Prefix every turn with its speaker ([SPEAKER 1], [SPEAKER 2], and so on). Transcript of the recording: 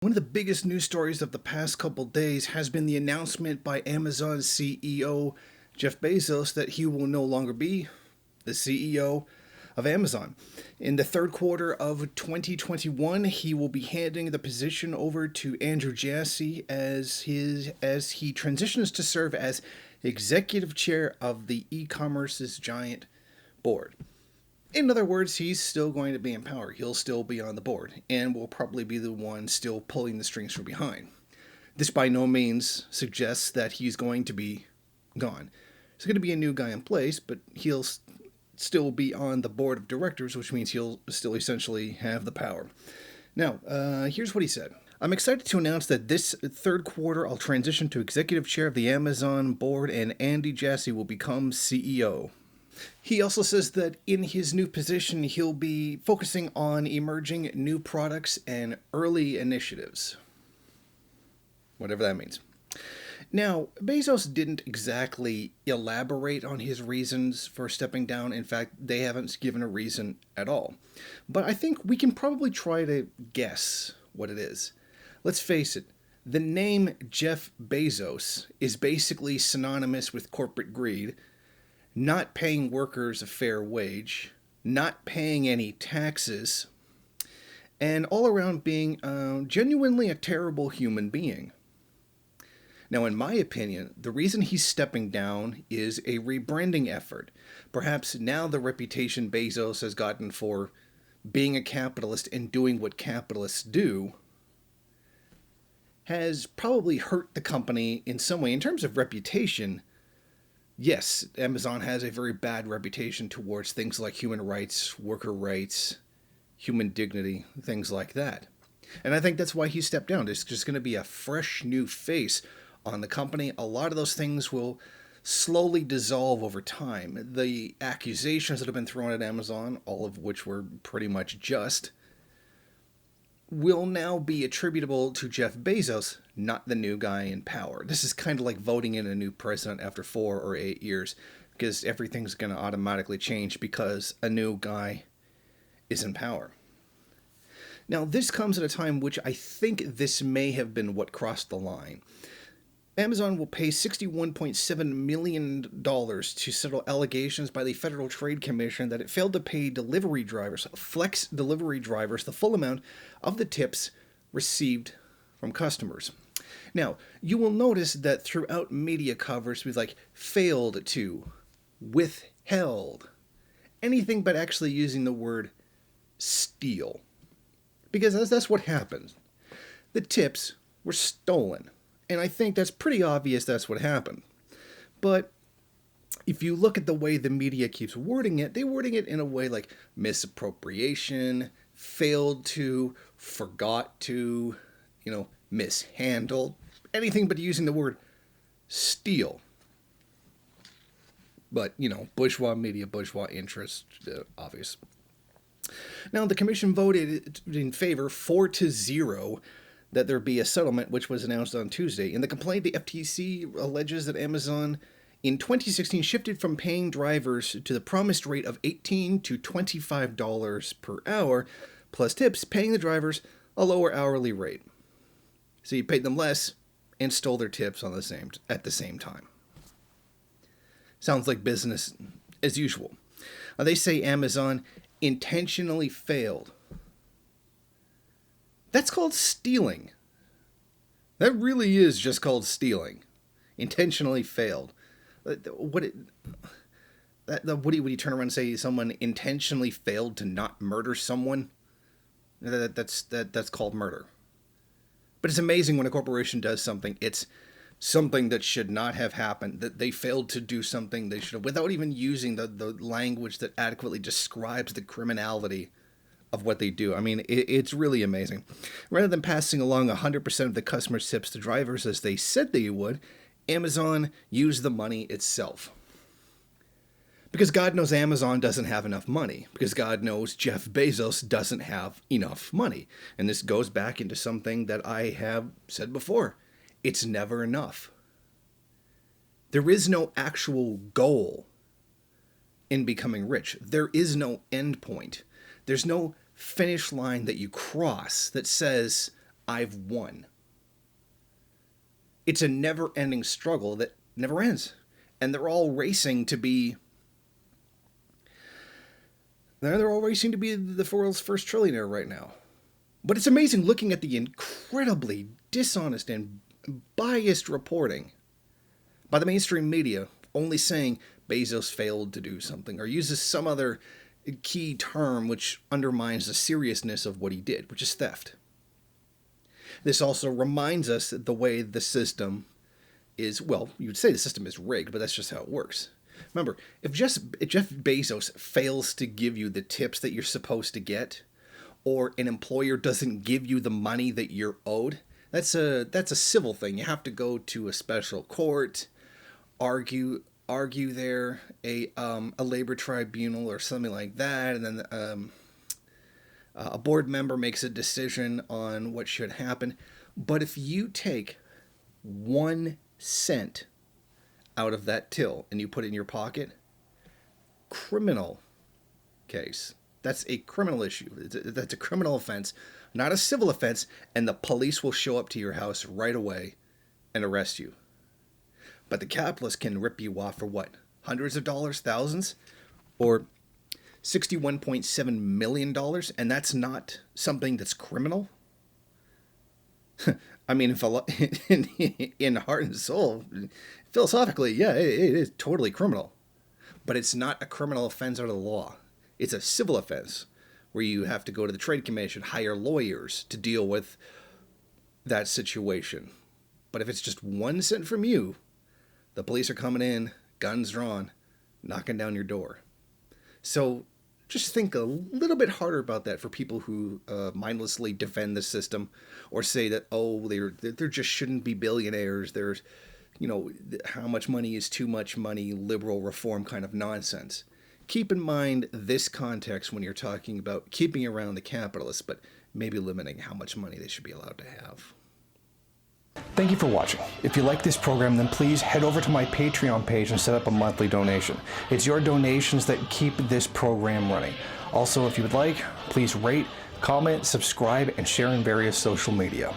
[SPEAKER 1] One of the biggest news stories of the past couple days has been the announcement by Amazon CEO Jeff Bezos that he will no longer be the CEO of Amazon. In the third quarter of 2021, he will be handing the position over to Andrew Jassy as he transitions to serve as executive chair of the e-commerce's giant board. In other words, he's still going to be in power. He'll still be on the board and will probably be the one still pulling the strings from behind. This by no means suggests that he's going to be gone. There's going to be a new guy in place, but he'll still be on the board of directors, which means he'll still essentially have the power. Now, here's what he said. I'm excited to announce that this third quarter I'll transition to executive chair of the Amazon board and Andy Jassy will become CEO. He also says that in his new position, he'll be focusing on emerging new products and early initiatives. Whatever that means. Now, Bezos didn't exactly elaborate on his reasons for stepping down. In fact, they haven't given a reason at all. But I think we can probably try to guess what it is. Let's face it, the name Jeff Bezos is basically synonymous with corporate greed, not paying workers a fair wage, not paying any taxes, and all around being genuinely a terrible human being. Now, in my opinion, the reason he's stepping down is a rebranding effort. Perhaps now the reputation Bezos has gotten for being a capitalist and doing what capitalists do has probably hurt the company in some way. In terms of reputation, yes, Amazon has a very bad reputation towards things like human rights, worker rights, human dignity, things like that. And I think that's why he stepped down. There's just going to be a fresh new face on the company. A lot of those things will slowly dissolve over time. The accusations that have been thrown at Amazon, all of which were pretty much just, will now be attributable to Jeff Bezos, not the new guy in power. This is kind of like voting in a new president after 4 or 8 years, because everything's going to automatically change because a new guy is in power. Now, this comes at a time which I think this may have been what crossed the line. Amazon will pay $61.7 million to settle allegations by the Federal Trade Commission that it failed to pay delivery drivers, flex delivery drivers, the full amount of the tips received from customers. Now, you will notice that throughout media coverage, we've failed to, withheld, anything but actually using the word steal. Because that's what happened. The tips were stolen. And I think that's pretty obvious that's what happened. But if you look at the way the media keeps wording it, they're wording it in a way like misappropriation, failed to, forgot to, mishandled, anything but using the word steal. But, bourgeois media, bourgeois interest, obvious. Now, the commission voted in favor 4-0 that there be a settlement, which was announced on Tuesday. In the complaint, the FTC alleges that Amazon in 2016 shifted from paying drivers to the promised rate of $18 to $25 per hour, plus tips, paying the drivers a lower hourly rate. So you paid them less and stole their tips at the same time. Sounds like business as usual. They say Amazon intentionally failed. That's called stealing. That really is just called stealing. Intentionally failed. What do you turn around and say someone intentionally failed to not murder someone? That's called murder. But it's amazing when a corporation does something. It's something that should not have happened. That they failed to do something they should have, without even using the language that adequately describes the criminality of what they do. I mean, it's really amazing. Rather than passing along 100% of the customer tips to drivers as they said they would, Amazon used the money itself. Because God knows Amazon doesn't have enough money. Because God knows Jeff Bezos doesn't have enough money. And this goes back into something that I have said before. It's never enough. There is no actual goal in becoming rich. There is no end point. There's no finish line that you cross that says, I've won. It's a never-ending struggle that never ends. And they're all racing to be... They're all racing to be the world's first trillionaire right now. But it's amazing looking at the incredibly dishonest and biased reporting by the mainstream media, only saying Bezos failed to do something or uses some other key term which undermines the seriousness of what he did, which is theft. This also reminds us that the way the system is, well, you would say the system is rigged, but that's just how it works. Remember, if Jeff Bezos fails to give you the tips that you're supposed to get, or an employer doesn't give you the money that you're owed, that's a civil thing. You have to go to a special court, argue there, a labor tribunal or something like that, and then a board member makes a decision on what should happen. But if you take 1 cent out of that till and you put it in your pocket, criminal case. That's a criminal issue. That's a criminal offense, not a civil offense, and the police will show up to your house right away and arrest you. But the capitalist can rip you off for what? Hundreds of dollars, thousands, or $61.7 million, and that's not something that's criminal? I mean, in heart and soul, philosophically, yeah, it is totally criminal. But it's not a criminal offense under the law. It's a civil offense where you have to go to the Trade Commission, hire lawyers to deal with that situation. But if it's just 1 cent from you, the police are coming in, guns drawn, knocking down your door. So just think a little bit harder about that for people who mindlessly defend the system or say that, oh, there just shouldn't be billionaires. There's, how much money is too much money, liberal reform kind of nonsense. Keep in mind this context when you're talking about keeping around the capitalists, but maybe limiting how much money they should be allowed to have.
[SPEAKER 2] Thank you for watching. If you like this program, then please head over to my Patreon page and set up a monthly donation. It's your donations that keep this program running. Also, if you would like, please rate, comment, subscribe, and share in various social media.